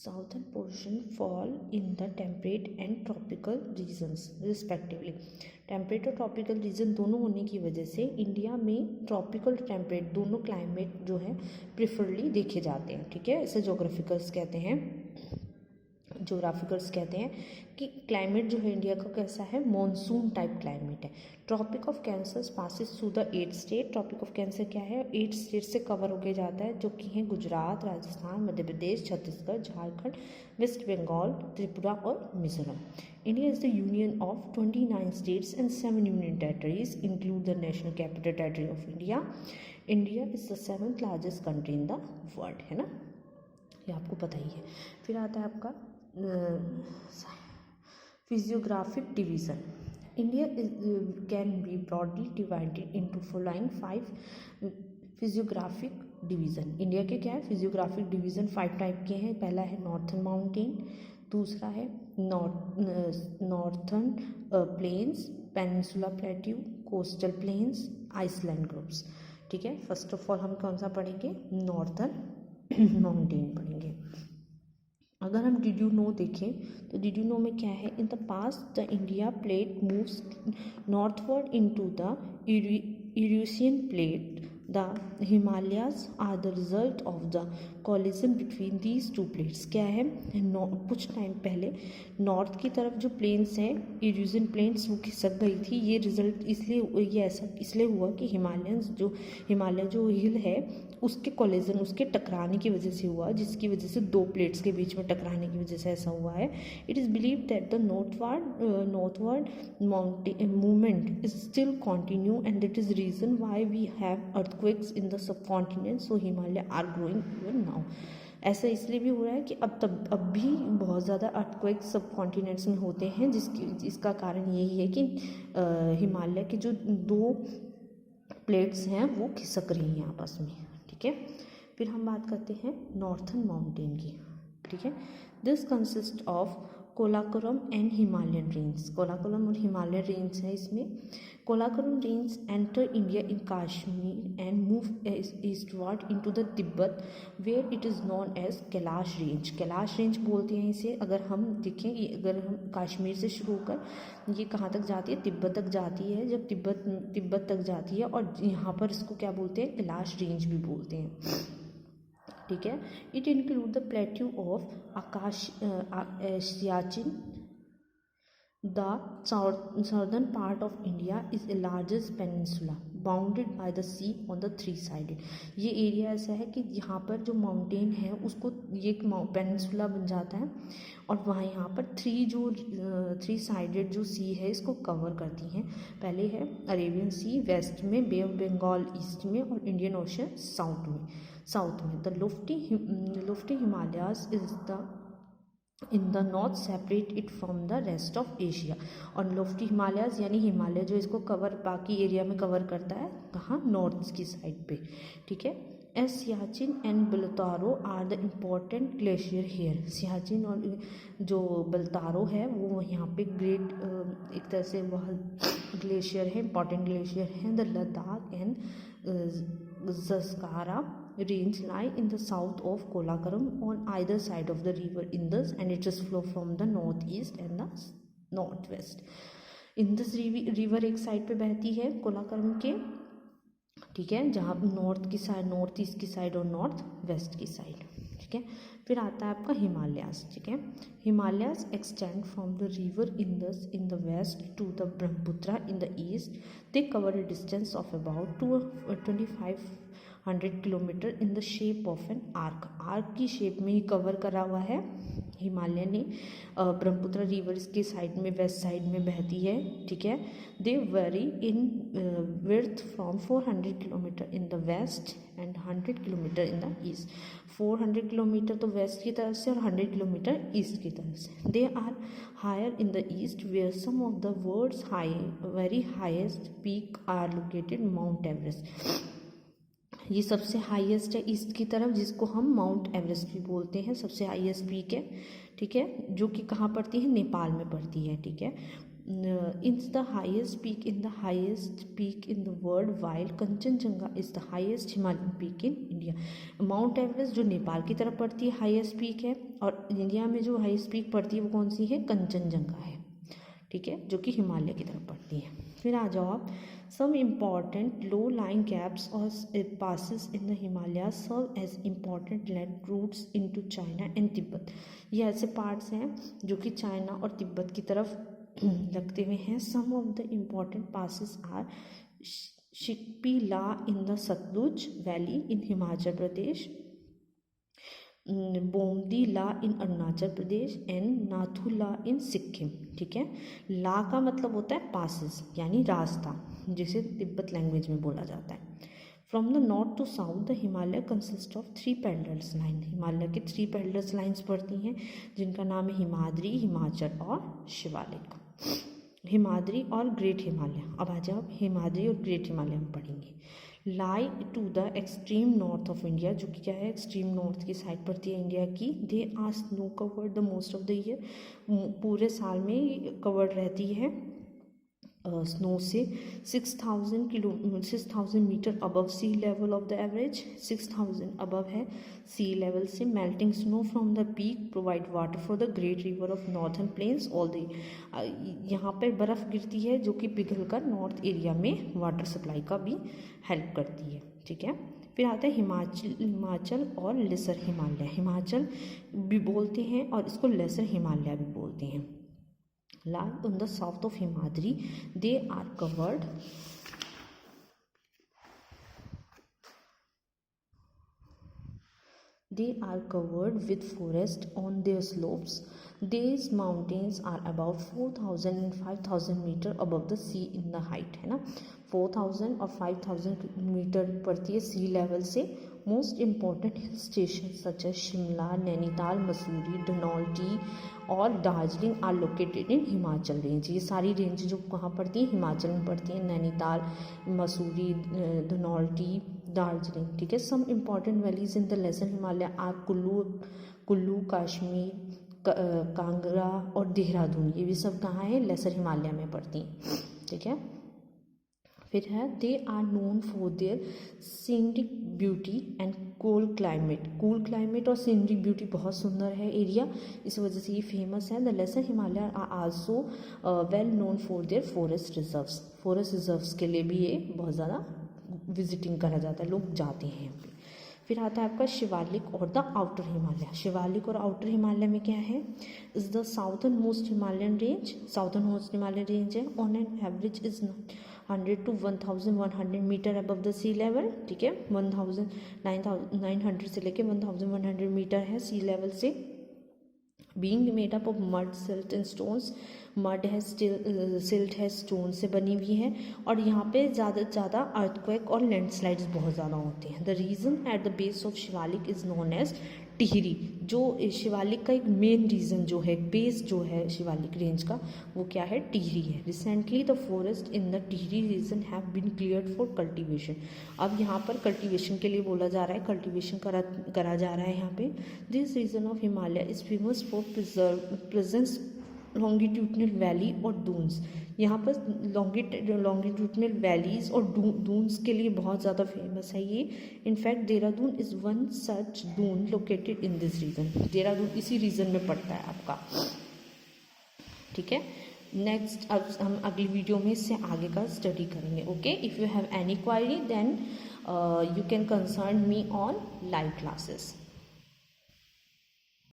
Southern portion fall in the temperate and tropical regions respectively. Temperate और tropical region दोनों होने की वजह से इंडिया में ट्रॉपिकल टेम्परेट दोनों क्लाइमेट जो है प्रिफरली देखे जाते हैं। ठीक है, इसे जोग्राफिकल्स कहते हैं कि क्लाइमेट जो है इंडिया का कैसा है, मॉनसून टाइप क्लाइमेट है। Tropic of cancer passes through the 8 state. Tropic of cancer क्या है, 8 स्टेट से कवर होके जाता है, जो कि हैं गुजरात, राजस्थान, मध्य प्रदेश, छत्तीसगढ़, झारखंड, वेस्ट बंगाल, त्रिपुरा और Mizoram. India is the union of 29 states and 7 union territories include the national capital territory of India. India is the 7th largest country in the world, है ना, ये आपको पता ही है। फिर आता है आपका physiographic division. India can be broadly divided into following 5 physiographic division. India के क्या है, फिजियोग्राफिक डिवीज़न 5 टाइप के हैं। पहला है नॉर्थर्न माउंटेन, दूसरा है northern plains, peninsula plateau, coastal plains, island groups. ठीक है, फर्स्ट ऑफ ऑल हम कौन सा पढ़ेंगे, नॉर्थर्न माउंटेन पढ़ेंगे। अगर हम डिड यू नो देखें तो डिड यू नो में क्या है, in the past the India plate moves northward into the Eurasian plate. The Himalayas are the result of the collision between these 2 plates. क्या है, कुछ टाइम पहले नॉर्थ की तरफ जो प्लेन्स हैं, यूरेशियन प्लेन्स, वो खिसक गई थी। ये रिजल्ट इसलिए, ये ऐसा इसलिए हुआ कि हिमालय जो हिल है उसके कोलिजन, उसके टकराने की वजह से हुआ, जिसकी वजह से 2 प्लेट्स के बीच में टकराने की वजह से ऐसा हुआ है। It is believe that the northward movement is still continue and that is reason why we have earthquakes in the subcontinent, so Himalaya are growing even now. ऐसा इसलिए भी हो रहा है कि अब भी बहुत ज़्यादा अर्थक्वेक्स सब कॉन्टिनेंट्स में होते हैं, जिसका कारण यही है कि हिमालय के जो 2 प्लेट्स हैं वो खिसक रही हैं आपस में। ठीक है, फिर हम बात करते हैं नॉर्थर्न माउंटेन की। ठीक है, this consist of Karakoram and Himalayan range. Karakoram और हिमालयन रेंज है इसमें। Karakoram range enter India in Kashmir and move eastward into the Tibet where it is known as Kailash range. Kailash range बोलते हैं इसे। अगर हम देखें, अगर हम कश्मीर से शुरू होकर ये कहाँ तक जाती है, तिब्बत तक जाती है। जब तिब्बत तक जाती है, और यहाँ पर इसको क्या बोलते हैं, कैलाश रेंज भी बोलते हैं। ठीक है, it include the plateau of Siachen. The southern part of India is the largest peninsula bounded by the sea on the 3 sided। ये एरिया ऐसा है कि यहाँ पर जो माउंटेन है उसको ये पेनिनसुला बन जाता है, और वहाँ यहाँ पर 3 साइडेड जो सी है इसको कवर करती हैं। पहले है अरेबियन सी वेस्ट में, बे ऑफ बंगाल ईस्ट में, और इंडियन ओशन साउथ में। The lofty Himalayas is the in the north separate it from the rest of Asia. और लोफ्टी हिमालयाज यानी हिमालय जो इसको कवर, बाकी एरिया में कवर करता है, कहाँ, नॉर्थ की साइड पे। ठीक है, as Siachen and Baltoro are the important glacier here. Siachen और जो बलतारो है वो यहाँ पे ग्रेट, एक तरह से वह ग्लेशियर है, इम्पॉर्टेंट ग्लेशियर है। The Ladakh and Zaskar range lie in the south of Kolakoram on either side of the river Indus, and it just flow from the northeast and the northwest। Indus river एक side पे बहती है कोलाकोरम के, ठीक है, जहाँ north की साइड, नॉर्थ ईस्ट की साइड और नॉर्थ वेस्ट की साइड। ठीक है, फिर आता है आपका हिमालयास। ठीक है, Himalayas extend from the river Indus in the west to the Brahmaputra in the east. They cover a distance of about 2500 kilometre in the shape of an arc की शेप में ही कवर करा हुआ है हिमालय ने। ब्रह्मपुत्र रिवर इसके साइड में, वेस्ट साइड में बहती है। ठीक है, they vary in width from 400 kilometre in the west and 100 kilometre in the east. 400 kilometre तो वेस्ट की तरफ से और 100 किलोमीटर ईस्ट की तरफ से। They are higher in the east where some of the world's very highest peak are located, Mount Everest. ये सबसे हाईएस्ट है ईस्ट की तरफ, जिसको हम माउंट एवरेस्ट भी बोलते हैं, सबसे हाईएस्ट पीक है। ठीक है, जो कि कहाँ पड़ती है, नेपाल में पड़ती है। ठीक है, It's the highest peak in the world, while Kanchenjunga is the highest Himalayan peak in India. Mount Everest जो नेपाल की तरफ पड़ती है हाईएस्ट पीक है, और इंडिया में जो हाईएस्ट पीक पड़ती है वो कौन सी है, कंचनजंगा है, ठीक है, जो कि हिमालय की तरफ पड़ती है। फिर आ जाओ आप, some important low lying gaps और passes in the Himalaya serve as important land routes into China and Tibet. ये ऐसे पार्ट्स हैं जो कि चाइना और तिब्बत की तरफ लगते हुए हैं। Some of the important passes are शिकपी La in the Sutlej valley in Himachal Pradesh, Bomdi La in Arunachal Pradesh and Nathu La in Sikkim, ठीक है। ला का मतलब होता है पासिस यानी रास्ता, जिसे तिब्बत लैंग्वेज में बोला जाता है। From the north to south the Himalaya consist of 3 parallel line. Himalaya के 3 पेडलर्स लाइन्स पड़ती हैं, जिनका नाम है हिमाद्री, हिमाचल और शिवालिक। हिमाद्री और ग्रेट हिमालय, अब आ जाओ हिमाद्री और ग्रेट हिमालय हम पढ़ेंगे। Lie to the extreme north of India, जो कि क्या है, एक्सट्रीम नॉर्थ की साइड पड़ती है इंडिया की। They are snow covered the most of the year, पूरे साल में कवर्ड रहती है स्नो से। 6,000 metre above sea level of the average, 6,000 above है सी लेवल से। Melting snow from the peak provide water for the great river of northern plains all the. यहाँ पर बर्फ़ गिरती है जो कि पिघलकर नॉर्थ एरिया में वाटर सप्लाई का भी हेल्प करती है, ठीक है। फिर आता है हिमाचल और लेसर हिमालय। हिमाचल भी बोलते हैं और इसको लेसर हिमालय भी बोलते हैं। lie on the south of Himadri, they are covered with forest on their slopes. These mountains are about 4,000 and 5,000 meter above the sea in the height, है ना। 4,000 और 5,000 मीटर पड़ती है सी लेवल से। Most important hill station such as Shimla, Nainital, Mussoorie, Dhanaulti और Darjeeling are located in Himachal range. ये सारी range जो कहाँ पड़ती हैं, हिमाचल में पड़ती हैं। नैनीताल, मसूरी, धनौल्टी, दार्जिलिंग, ठीक है। Some important valleys in the lesser Himalaya are Kullu, Kashmir, Kangra और देहरादून। ये भी सब कहाँ है, लेसर हिमालय में पड़ती हैं, ठीक है। फिर है they are known for their scenic beauty and cool climate और सीनरिक ब्यूटी, बहुत सुंदर है एरिया, इस वजह से ये फेमस है। The lesser Himalaya are also well known for their forest reserves के लिए भी ये बहुत ज़्यादा विजिटिंग करा जाता है, लोग जाते हैं यहाँ पे। फिर आता है आपका शिवालिक और द आउटर हिमालय। शिवालिक और आउटर हिमालय में क्या है, is the southern most Himalayan range है। On an average is 100 to 1,100 metre above the sea level, ठीक है। 900 से लेके 1,100 मीटर है सी लेवल से। Being made up of mud, silt and stones, mud है, सिल्ट है, स्टोन से बनी हुई है। और यहाँ पे ज़्यादा से ज़्यादा अर्थक्वेक और लैंडस्लाइड्स बहुत ज़्यादा होते हैं। The reason at the base of Shivalik is known as Tehri. जो शिवालिक का एक मेन रीज़न जो है, बेस जो है शिवालिक रेंज का, वो क्या है, टिहरी है। Recently the forest in the Tehri region have been cleared for cultivation. अब यहाँ पर कल्टीवेशन के लिए बोला जा रहा है, कल्टीवेशन करा जा रहा है यहाँ पे। This region of Himalaya is famous for presence longitudinal valley और दून्स। यहाँ पर लॉन्गिट्यूडनल वैलीज और दून्स के लिए बहुत ज़्यादा फेमस है ये। In fact Dehradun is one such Dun located in this region. Dehradun इसी रीजन में पड़ता है आपका, ठीक है। नेक्स्ट अब हम अगली वीडियो में इससे आगे का स्टडी करेंगे। Okay, if you have any query then you can concern me on live classes.